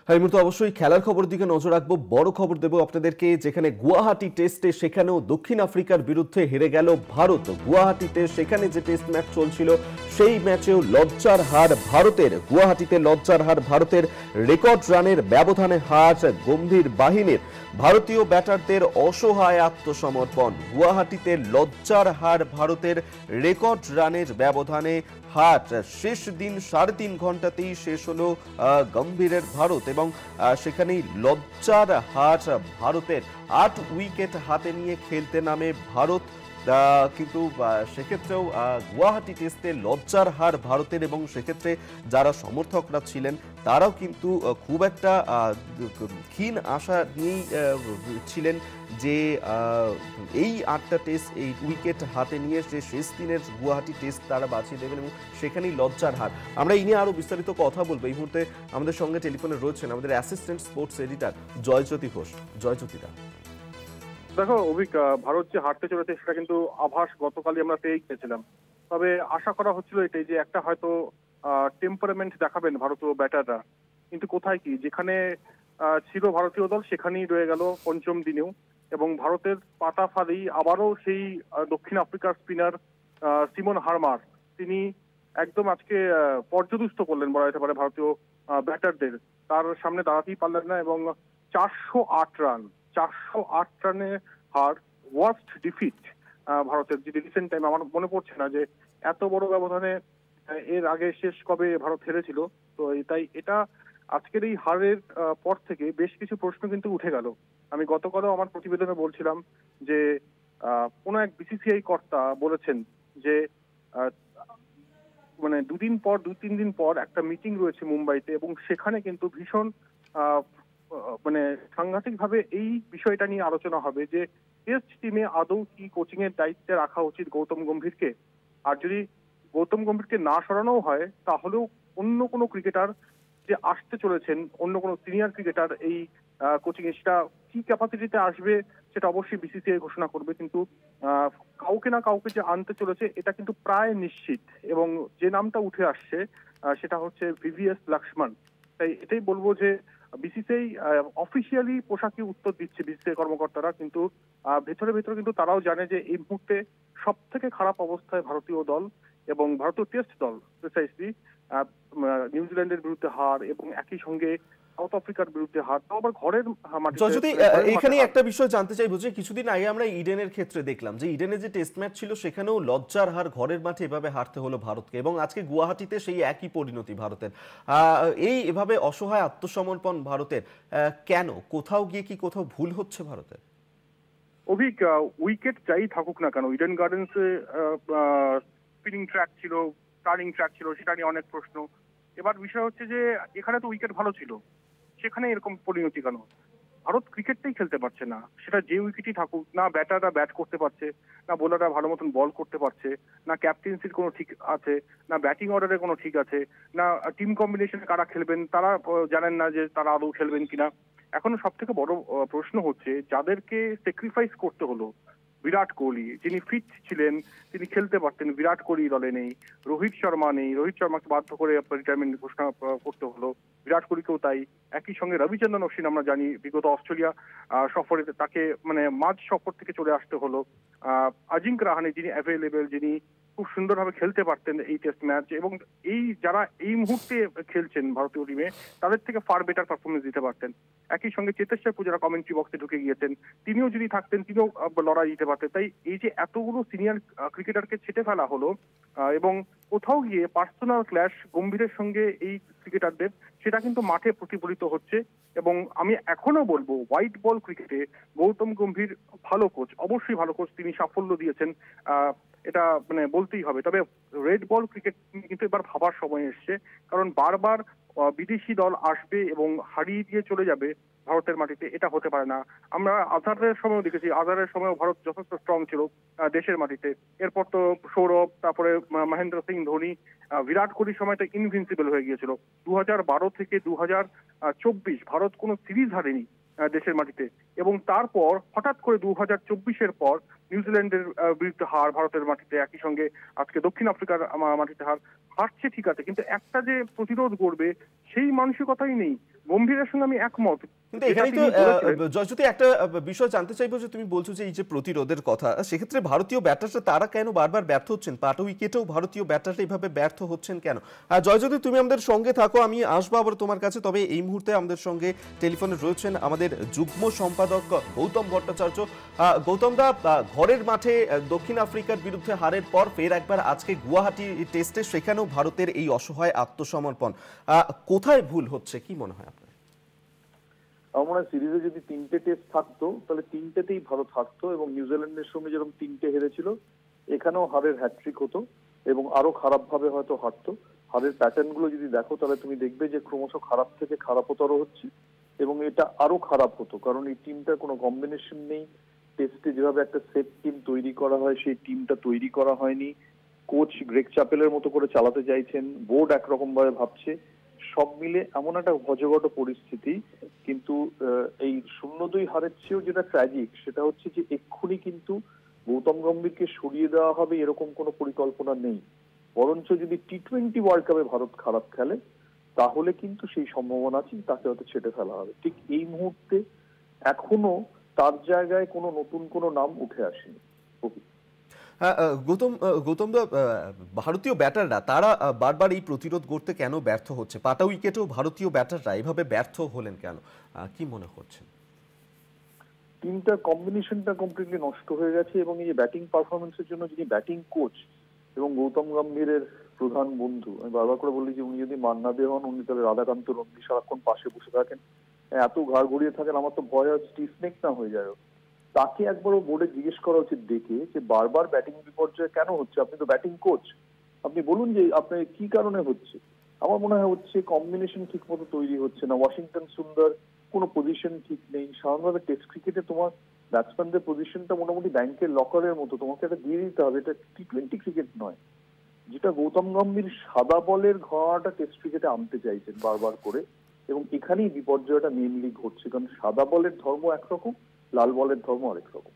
এই মুহূর্তে অবশ্যই খেলার খবর দিকে নজর রাখবো। বড় খবর দেব আপনাদেরকে, যেখানে গুয়াহাটি টেস্টে সেখানেও দক্ষিণ আফ্রিকার বিরুদ্ধে হেরে গেল ভারত। গুয়াহাটিতে সেখানে যে টেস্ট ম্যাচ চলছিল সেই ম্যাচেও লজ্জার হার ভারতের। গুয়াহাটিতে লজ্জার হার ভারতের, রেকর্ড রানের ব্যবধানে হার গম্ভীর বাহিনীর। ভারতীয় ব্যাটারদের অসহায় আত্মসমর্পণ। গুয়াহাটিতে লজ্জার হার ভারতের, রেকর্ড রানের ব্যবধানে হার। শেষ দিন 3.5 ঘন্টাতেই শেষ হলো গম্ভীরের ভারত এবং সেখানেই লজ্জার হার ভারতের। 8 উইকেট হাতে নিয়ে খেলতে নামে ভারত, কিন্তু সেক্ষেত্রেও গুয়াহাটি টেস্টে লজ্জার হার ভারতের এবং সেক্ষেত্রে যারা সমর্থকরা ছিলেন তারাও কিন্তু খুব একটা ক্ষীণ আশা নিয়েই ছিলেন যে এই 8টা টেস্ট, এই উইকেট হাতে নিয়ে সে শেষ দিনের গুয়াহাটি টেস্ট তারা বাঁচিয়ে দেবেন এবং সেখানেই লজ্জার হার। আমরা এই নিয়ে আরো বিস্তারিত কথা বলবো। এই মুহূর্তে আমাদের সঙ্গে টেলিফোনে রয়েছেন আমাদের assistant sports editor Joyjyoti Ghosh. জয়জ্যোতিদা, দেখো অভিক, ভারত যে হারতে চলেছে সেটা কিন্তু আভাস গতকালই আমরা পেয়ে গেছিলাম। তবে আশা করা হচ্ছিল এটাই যে একটা হয়তো টেম্পারামেন্ট দেখাবেন ভারতীয় ব্যাটাররা, কিন্তু কোথায় কি, যেখানে ছিল ভারতীয় দল সেখানেই রয়ে গেল পঞ্চম দিনেও। এবং ভারতের পাতা ফাঁদি আবারও সেই দক্ষিণ আফ্রিকার স্পিনার সিমন হারমার, তিনি একদম আজকে পর্যদুস্ত করলেন বলা যেতে পারে ভারতীয় ব্যাটারদের। তার সামনে দাঁড়াতেই পারলেন না এবং 408 রানে হার, ওয়ার্স্ট ডিফিট ভারতের। যদি রিসেন্ট টাইম আমার মনে পড়ছে না যে এত বড় ব্যবধানে এর আগে শেষ কবে ভারত হেরেছিল। তো তাই এটা আজকের এই হারের পর থেকে বেশ কিছু প্রশ্ন কিন্তু উঠে গেল। আমি গতকালও আমার প্রতিবেদনে বলছিলাম যে কোন এক বিসিসিআই কর্তা বলেছেন যে মানে 2-3 দিন পর একটা মিটিং রয়েছে মুম্বাইতে এবং সেখানে কিন্তু ভীষণ মানে সাংঘাতিক ভাবে এই বিষয়টা নিয়ে আলোচনা হবে যে টেস্ট টিমে আদৌ কি কোচিং এর দায়িত্বে রাখা উচিত গৌতম গম্ভীরকে। আর যদি গৌতম গম্ভীরকে না সরানো হয় তাহলেও অন্য কোনো ক্রিকেটার যে আসতে চলেছেন, অন্য কোনো সিনিয়র ক্রিকেটার এই কোচিং এ, সেটা কি ক্যাপাসিটিতে আসবে সেটা অবশ্যই বিসিসিআই ঘোষণা করবে। কিন্তু কাউকে না কাউকে যে আনতে চলেছে এটা কিন্তু প্রায় নিশ্চিত। এবং যে নামটা উঠে আসছে সেটা হচ্ছে ভিভিএস লক্ষ্মণ। তাই এটাই বলবো যে বিসিসিআই অফিসিয়ালি পোশাকে উত্তর দিচ্ছে বিসিসিআই কর্মকর্তারা, কিন্তু ভেতরে ভেতরে কিন্তু তারাও জানে যে এই মুহূর্তে সব থেকে খারাপ অবস্থায় ভারতীয় দল এবং ভারতীয় টেস্ট দল প্রিসাইসলি। নিউজিল্যান্ডের বিরুদ্ধে হার এবং একই সঙ্গে সাউথ আফ্রিকার বিরুদ্ধে হার, তাও আবার ঘরের মাটিতে। যদি এখানে একটা বিষয় জানতে চাইবো যে কিছুদিন আগে আমরা ইডেনের ক্ষেত্রে দেখলাম যে ইডেনে যে টেস্ট ম্যাচ ছিল সেখানেও লজ্জার হার, ঘরের মাঠে এভাবে হারতে হলো ভারতকে এবং আজকে গুয়াহাটিতে সেই একই পরিণতি ভারতের। এই এভাবে অসহায় আত্মসমর্পণ ভারতের কেন? কোথাও গিয়ে কি কোথাও ভুল হচ্ছে ভারতের? অভিক, উইকেট যাই থাকুক না কেন, ইডেন গার্ডেন্সে স্পিনিং ট্র্যাক ছিল, টার্নিং ট্র্যাক ছিল, সেটা নিয়ে অনেক প্রশ্ন। এবার বিষয় হচ্ছে যে এখানে তো উইকেট ভালো ছিল, সেখানে এরকম পরিণতি কেন? ভারত ক্রিকেটটাই খেলতে পারছে না, সেটা যে উইকেটই থাকুক না। ব্যাটাররা ব্যাট করতে পারছে না, বোলাররা ভালো মতন বল করতে পারছে না, ক্যাপ্টেন্সির কোনো ঠিক আছে না, ব্যাটিং অর্ডারে কোনো ঠিক আছে না, টিম কম্বিনেশনে কারা খেলবেন তারা জানেন না যে তারা আদৌ খেলবেন কিনা। এখনো সব থেকে বড় প্রশ্ন হচ্ছে যাদেরকে স্যাক্রিফাইস করতে হলো, বিরাট কোহলি যিনি ফিট ছিলেন তিনি খেলতে পারতেন, বিরাট কোহলি দলে নেই, রোহিত শর্মা নেই, রোহিত শর্মাকে বাধ্য করে রিটায়ারমেন্ট ঘোষণা করতে হলো, বিরাট কোহলিকেও তাই। একই সঙ্গে রবিচন্দ্রন অশ্বিন আমরা জানি বিগত অস্ট্রেলিয়া সফরে তাকে মানে মাঝ সফর থেকে চলে আসতে হলো। আজিঙ্ক্য রাহানে যিনি অ্যাভেলেবেল, যিনি খুব সুন্দরভাবে খেলতে পারতেন এই টেস্ট ম্যাচ, এবং এই যারা এই মুহূর্তে খেলছেন ভারতীয় টিমে তাদের থেকে ফার বেটার পারফরমেন্স দিতে পারতেন। একই সঙ্গে চেতেশ্বর পূজারা কমেন্ট্রি বক্সে ঢুকে গিয়েছেন, তিনিও যদি থাকতেন তিনিও লড়াই দিতে পারতেন। তাই এই যে এতগুলো সিনিয়র ক্রিকেটারকে ছেটে ফেলা হলো এবং কোথাও গিয়ে পার্সোনাল ক্ল্যাশ গম্ভীরের সঙ্গে এই ক্রিকেটারদের, সেটা কিন্তু মাঠে প্রতিফলিত হচ্ছে। এবং আমি এখনো বলবো হোয়াইট বল ক্রিকেটে গৌতম গম্ভীর ভালো কোচ, অবশ্যই ভালো কোচ, তিনি সাফল্য দিয়েছেন, এটা মানে বলতেই হবে। তবে রেড বল ক্রিকেট কিন্তু এবার ভাবার সময় এসছে, কারণ বারবার বিদেশি দল আসবে এবং হারিয়ে দিয়ে চলে যাবে ভারতের মাটিতে, এটা হতে পারে না। আমরা আজহারের সময়ও দেখেছি, আজহারের সময়ও ভারত যথেষ্ট স্ট্রং ছিল দেশের মাটিতে। এরপর তো সৌরভ, তারপরে মহেন্দ্র সিং ধোনি, বিরাট কোহলির সময়টা ইনভিনসিবল হয়ে গিয়েছিল। 2012 থেকে 2024 ভারত কোনো সিরিজ হারেনি দেশের মাটিতে, এবং তারপর হঠাৎ করে 2024-এর পর নিউজিল্যান্ডের বিরুদ্ধে হার ভারতের মাটিতে, একই সঙ্গে আজকে দক্ষিণ আফ্রিকার মাটিতে হারছে ঠিক আছে, কিন্তু একটা যে প্রতিরোধ করবে সেই মানসিকতাই নেই। গম্ভীরের সঙ্গে আমি একমত, কিন্তু এখানেই তো জয়জ্যোতি একটা বিষয় জানতে চাইবো যে তুমি বলছো যে এই যে প্রতিরোধের কথা, সেক্ষেত্রে ভারতীয় ব্যাটাররা তারা কেন বারবার ব্যর্থ হচ্ছেন? পাট উইকেটেও ভারতীয় ব্যাটাররা এইভাবে ব্যর্থ হচ্ছেন কেন? জয়জ্যোতি, তুমি আমাদের সঙ্গে থাকো, আমি আসবো আবার তোমার কাছে। তবে এই মুহূর্তে আমাদের সঙ্গে টেলিফোনে রয়েছেন আমাদের যুগ্ম সম্পাদক গৌতম ভট্টাচার্য। গৌতম দা, ঘরের মাঠে দক্ষিণ আফ্রিকার বিরুদ্ধে হারের পর ফের একবার আজকে গুয়াহাটি টেস্টে সেখানেও ভারতের এই অসহায় আত্মসমর্পণ, কোথায় ভুল হচ্ছে কি মনে হয় আপনার? আমার মনে হয় সিরিজে যদি 3টে টেস্ট থাকতো তাহলে 3টেতেই ভারত হারতো, এবং নিউজিল্যান্ডের সঙ্গে যেরকম 3টে হেরেছিল এখানেও হারের হ্যাটট্রিক হতো এবং আরো খারাপ ভাবে হয়তো হারতো। হারের প্যাটার্ন গুলো যদি দেখো তাহলে তুমি দেখবে যে ক্রমশ খারাপ থেকে খারাপতর হচ্ছে, এবং এটা আরো খারাপ হতো কারণ এই টিমটার কোনো কম্বিনেশন নেই। টেস্টে যেভাবে একটা সেট টিম তৈরি করা হয় সেই টিমটা তৈরি করা হয়নি। কোচ গ্রেগ চ্যাপেলের মতো করে চালাতে চাইছেন, বোর্ড একরকম ভাবে ভাবছে, সব মিলে এমন একটা ভজঘট পরিস্থিতি। কিন্তু এই 0-2 হারের চেয়েও যেটা ট্র্যাজিক সেটা হচ্ছে যে এক্ষুনি কিন্তু গৌতম গম্ভীরকে সরিয়ে দেওয়া হবে এরকম কোনো পরিকল্পনা নেই। বরঞ্চ যদি টি-20 ওয়ার্ল্ড কাপে ভারত খারাপ খেলে তাহলে কিন্তু সেই সম্ভাবনা আছে তাকে হয়তো ছেটে ফেলা হবে। ঠিক এই মুহূর্তে এখনো তার জায়গায় কোনো নতুন কোনো নাম উঠে আসেনি। গৌতম দা, ভারতীয় ব্যাটাররা তারা বারবার এই প্রতিরোধ করতে কেন ব্যর্থ হচ্ছে? পাটা উইকেটেও ভারতীয় ব্যাটাররা এভাবে ব্যর্থ হলেন কেন, কি মনে হচ্ছে? টিমটার কম্বিনেশনটা কমপ্লিটলি নষ্ট হয়ে গেছে, এবং এই যে ব্যাটিং পারফরমেন্সের জন্য যিনি ব্যাটিং কোচ এবং গৌতম গম্ভীরের প্রধান বন্ধু, আমি বারবার করে বলি যে উনি যদি মান্না দে হন উনি তাহলে রাধাকান্ত নন্দী সারাক্ষণ পাশে বসে থাকেন, এত ঘাড় ঘুরিয়ে থাকেন, আমার তো ভয় হয় স্টিফ নেক না হয়ে যায়। তাকে একবারও বোর্ডে জিজ্ঞেস করা উচিত দেখে যে বারবার ব্যাটিং বিপর্যয় কেন হচ্ছে, আপনি তো ব্যাটিং কোচ, আপনি বলুন যে আপনার কি কারণে হচ্ছে। আমার মনে হয় হচ্ছে কম্বিনেশন ঠিক মতো তৈরি হচ্ছে না। ওয়াশিংটন সুন্দর কোনো পজিশন ঠিক নেই। সাধারণভাবে টেস্ট ক্রিকেটে তোমার ব্যাটসম্যানদের পজিশনটা মোটামুটি ব্যাংকের লকারের মতো, তোমাকে একটা দিয়ে দিতে হবে, এটা টি-20 ক্রিকেট নয়। যেটা গৌতম গম্ভীর সাদা বলের ঘোড়াটা টেস্ট ক্রিকেটে আনতে চাইছেন বারবার করে, এবং এখানেই বিপর্যয়টা মেইনলি ঘটছে, কারণ সাদা বলের ধর্ম একরকম, লাল বলের ধর্ম আরেক রকম।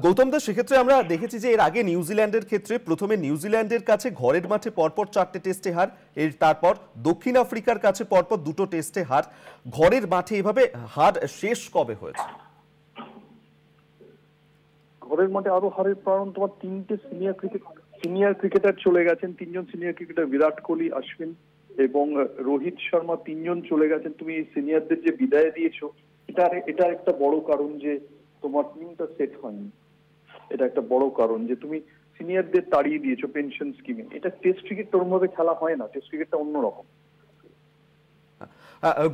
গৌতম দা, সেক্ষেত্রে আমরা দেখেছি যে এর আগে নিউজিল্যান্ডের ক্ষেত্রে প্রথমে নিউজিল্যান্ডের কাছে ঘরের মাঠে পরপর 4টে টেস্টে হার, এর তারপর দক্ষিণ আফ্রিকার কাছে পরপর 2টো টেস্টে হার। ঘরের মাঠে এভাবে হার শেষ কবে হয়েছে? ঘরের মাঠে আরো হারের কারণ তোমার 3টে সিনিয়র ক্রিকেটার চলে গেছেন, 3জন সিনিয়র ক্রিকেটার বিরাট কোহলি, অশ্বিন এবং রোহিত শর্মা 3জন চলে গেছেন। তুমি সিনিয়রদের যে বিদায় দিয়েছো এটা একটা বড় কারণ যে তোমার টিমটা সেট হয়নি। এটা একটা বড় কারণ যে তুমি সিনিয়রদের তাড়িয়ে দিয়েছো পেনশন স্কিমে। এটা টেস্ট ক্রিকেট ওরমভাবে খেলা হয় না, টেস্ট ক্রিকেটটা অন্যরকম।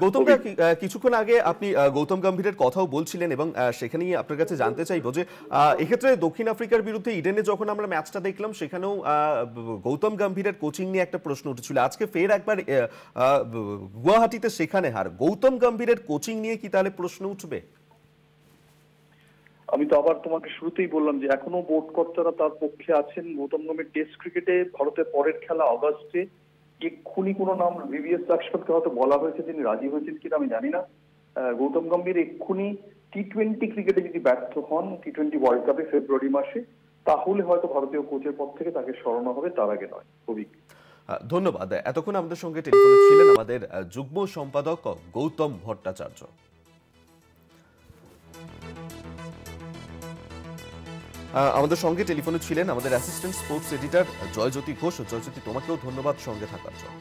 গৌতম দা, কিছুক্ষণ আগে আপনি গৌতম গম্ভীরের কথাও বলছিলেন, এবং সেখানেই আপনার কাছে জানতে চাইবো যে এক্ষেত্রে দক্ষিণ আফ্রিকার বিরুদ্ধে ইডেনে যখন আমরা ম্যাচটা দেখলাম সেখানেও গৌতম গম্ভীরের কোচিং নিয়ে একটা প্রশ্ন উঠেছিল। আজকে ফের একবার গুয়াহাটিতে সেখানে হার, গৌতম গম্ভীরের কোচিং নিয়ে কি তাহলে প্রশ্ন উঠবে? আমি তো আবার তোমাকে শুরুতেই বললাম যে এখনো বোর্ড কর্তারা তার পক্ষে আছেন। গৌতম গম্ভীর টেস্ট ক্রিকেটে ভারতের পরের খেলা অগাস্টে, এক্ষুনি কোনো নাম ভিভিএস লাক্সপতকে হয়তো বলা হয়েছে, তিনি রাজি হয়েছেন কিনা আমি জানি না। গৌতম গম্ভীর এক্ষুনি টি-20 ক্রিকেটে যদি ব্যর্থ হন টি-20 ওয়ার্ল্ড কাপে ফেব্রুয়ারি মাসে, তাহলে হয়তো ভারতীয় কোচের পদ থেকে তাকে সরানো হবে, তার আগে নয়। ধন্যবাদ। এতক্ষণ আমাদের সঙ্গে টেলিফোনে ছিলেন আমাদের যুগ্ম সম্পাদক গৌতম ভট্টাচার্য। আমাদের সঙ্গে টেলিফোনে ছিলেন আমাদের assistant sports editor Joyjyoti Ghosh. Joyjyoti, তোমাকেও ধন্যবাদ সঙ্গে থাকার জন্য।